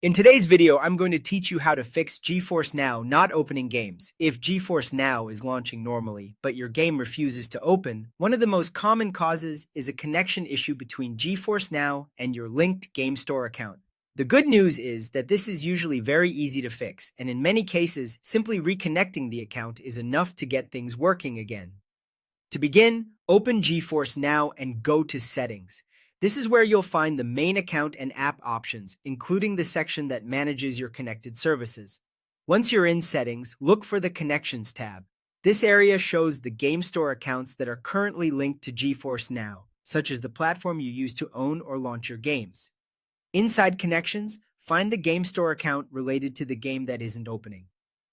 In today's video, I'm going to teach you how to fix GeForce Now not opening games. If GeForce Now is launching normally, but your game refuses to open, one of the most common causes is a connection issue between GeForce Now and your linked Game Store account. The good news is that this is usually very easy to fix, and in many cases, simply reconnecting the account is enough to get things working again. To begin, open GeForce Now and go to Settings. This is where you'll find the main account and app options, including the section that manages your connected services. Once you're in Settings, look for the Connections tab. This area shows the Game Store accounts that are currently linked to GeForce Now, such as the platform you use to own or launch your games. Inside Connections, find the Game Store account related to the game that isn't opening.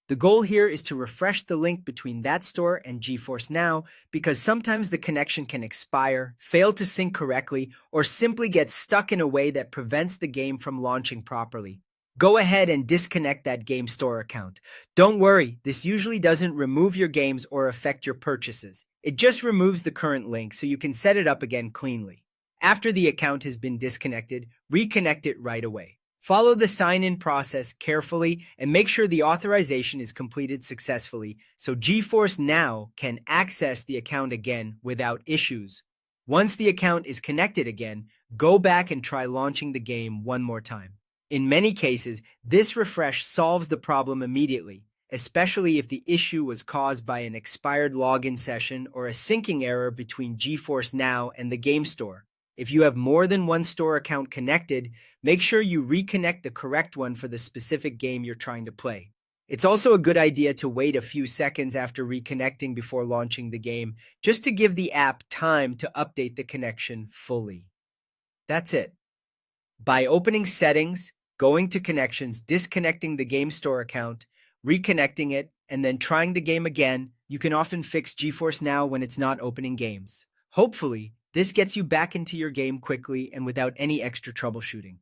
The goal here is to refresh the link between that store and GeForce Now because sometimes the connection can expire, fail to sync correctly, or simply get stuck in a way that prevents the game from launching properly. Go ahead and disconnect that Game Store account. Don't worry, this usually doesn't remove your games or affect your purchases. It just removes the current link so you can set it up again cleanly. After the account has been disconnected, reconnect it right away. Follow the sign-in process carefully and make sure the authorization is completed successfully so GeForce Now can access the account again without issues. Once the account is connected again, go back and try launching the game one more time. In many cases, this refresh solves the problem immediately, especially if the issue was caused by an expired login session or a syncing error between GeForce Now and the Game Store. If you have more than one store account connected, make sure you reconnect the correct one for the specific game you're trying to play. It's also a good idea to wait a few seconds after reconnecting before launching the game, just to give the app time to update the connection fully. That's it. By opening Settings, going to Connections, disconnecting the Game Store account, reconnecting it, and then trying the game again, you can often fix GeForce Now when it's not opening games. Hopefully, this gets you back into your game quickly and without any extra troubleshooting.